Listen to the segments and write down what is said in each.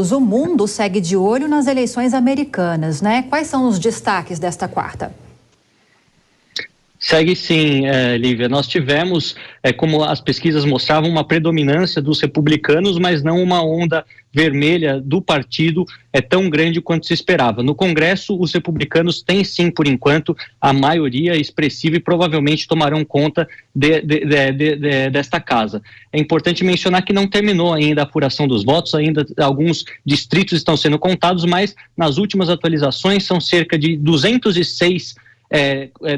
O mundo segue de olho nas eleições americanas, né? Quais são os destaques desta quarta? Segue sim, Lívia. Nós tivemos, como as pesquisas mostravam, uma predominância dos republicanos, mas não uma onda vermelha do partido tão grande quanto se esperava. No Congresso, os republicanos têm sim, por enquanto, a maioria expressiva e provavelmente tomarão conta desta casa. É importante mencionar que não terminou ainda a apuração dos votos, ainda alguns distritos estão sendo contados, mas nas últimas atualizações são cerca de 206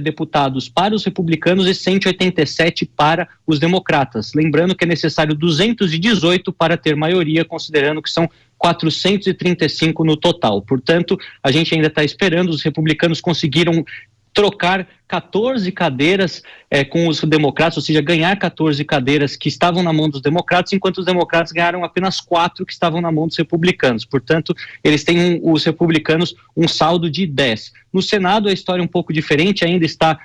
deputados para os republicanos e 187 para os democratas. Lembrando que é necessário 218 para ter maioria, considerando que são 435 no total. Portanto, a gente ainda está esperando. Os republicanos conseguiram trocar 14 cadeiras com os democratas, ou seja, ganhar 14 cadeiras que estavam na mão dos democratas, enquanto os democratas ganharam apenas 4 que estavam na mão dos republicanos. Portanto, eles têm, os republicanos, um saldo de 10. No Senado, a história é um pouco diferente, ainda está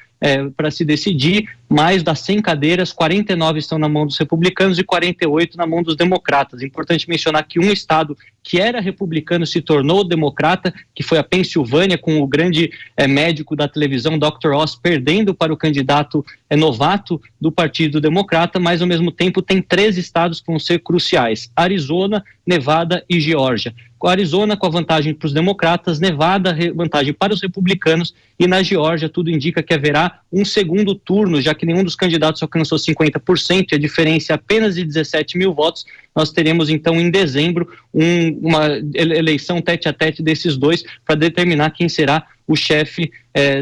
para se decidir, mas das 100 cadeiras, 49 estão na mão dos republicanos e 48 na mão dos democratas. Importante mencionar que um estado que era republicano se tornou democrata, que foi a Pensilvânia, com o grande médico da televisão, Dr. Oz, perdendo para o candidato novato do Partido Democrata, mas ao mesmo tempo tem 3 estados que vão ser cruciais: Arizona, Nevada e Geórgia. Com a Arizona com a vantagem para os democratas, Nevada vantagem para os republicanos, e na Geórgia tudo indica que haverá um segundo turno, já que nenhum dos candidatos alcançou 50% e a diferença é apenas de 17 mil votos. Nós teremos então em dezembro uma eleição tete-a-tete desses dois para determinar quem será o chefe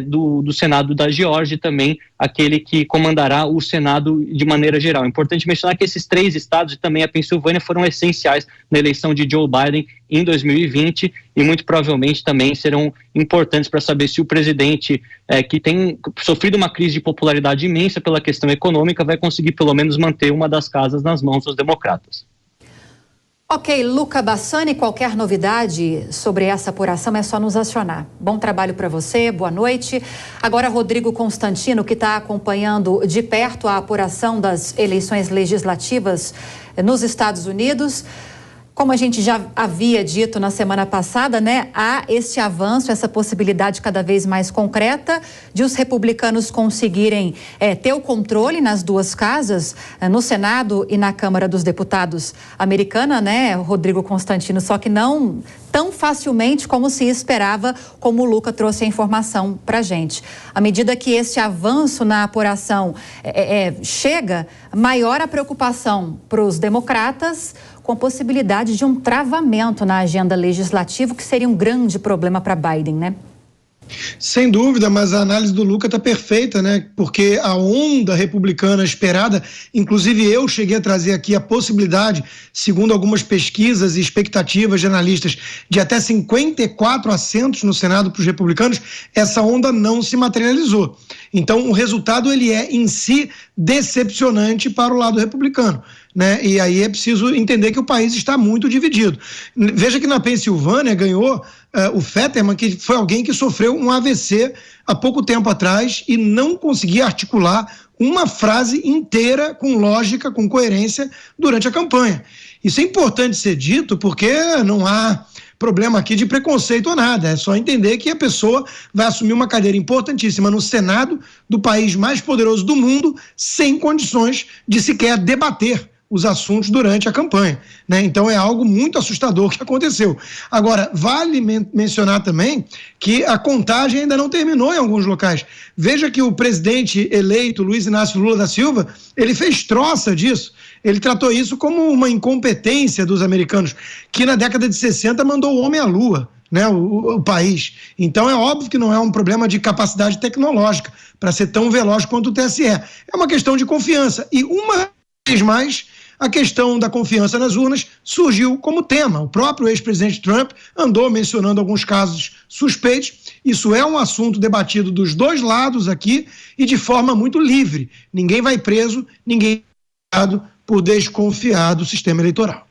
do Senado da Geórgia e também aquele que comandará o Senado de maneira geral. É importante mencionar que esses 3 estados e também a Pensilvânia foram essenciais na eleição de Joe Biden em 2020 e muito provavelmente também serão importantes para saber se o presidente, que tem sofrido uma crise de popularidade imensa pela questão econômica, vai conseguir pelo menos manter uma das casas nas mãos dos democratas. Ok, Luca Bassani, qualquer novidade sobre essa apuração é só nos acionar. Bom trabalho para você, boa noite. Agora, Rodrigo Constantino, que está acompanhando de perto a apuração das eleições legislativas nos Estados Unidos. Como a gente já havia dito na semana passada, né, há este avanço, essa possibilidade cada vez mais concreta de os republicanos conseguirem ter o controle nas duas casas, no Senado e na Câmara dos Deputados americana, né, Rodrigo Constantino, só que não tão facilmente como se esperava, como o Luca trouxe a informação para a gente. À medida que esse avanço na apuração chega, maior a preocupação para os democratas, com a possibilidade de um travamento na agenda legislativa, que seria um grande problema para Biden, né? Sem dúvida, mas a análise do Luca está perfeita, né? Porque a onda republicana esperada, inclusive eu cheguei a trazer aqui a possibilidade, segundo algumas pesquisas e expectativas de analistas, de até 54 assentos no Senado para os republicanos, essa onda não se materializou. Então, o resultado ele é, em si, decepcionante para o lado republicano, né? E aí é preciso entender que o país está muito dividido. Veja que na Pensilvânia ganhou o Fetterman, que foi alguém que sofreu um AVC há pouco tempo atrás e não conseguia articular uma frase inteira com lógica, com coerência durante a campanha. Isso é importante ser dito porque não há problema aqui de preconceito ou nada, é só entender que a pessoa vai assumir uma cadeira importantíssima no Senado do país mais poderoso do mundo sem condições de sequer debater os assuntos durante a campanha, né? Então é algo muito assustador que aconteceu. Agora, vale mencionar também que a contagem ainda não terminou em alguns locais. Veja que o presidente eleito, Luiz Inácio Lula da Silva, ele fez troça disso. Ele tratou isso como uma incompetência dos americanos, que na década de 60 mandou o homem à lua, né, o país. Então é óbvio que não é um problema de capacidade tecnológica para ser tão veloz quanto o TSE. É uma questão de confiança. E uma vez mais, a questão da confiança nas urnas surgiu como tema. O próprio ex-presidente Trump andou mencionando alguns casos suspeitos. Isso é um assunto debatido dos dois lados aqui e de forma muito livre. Ninguém vai preso, ninguém é por desconfiar do sistema eleitoral.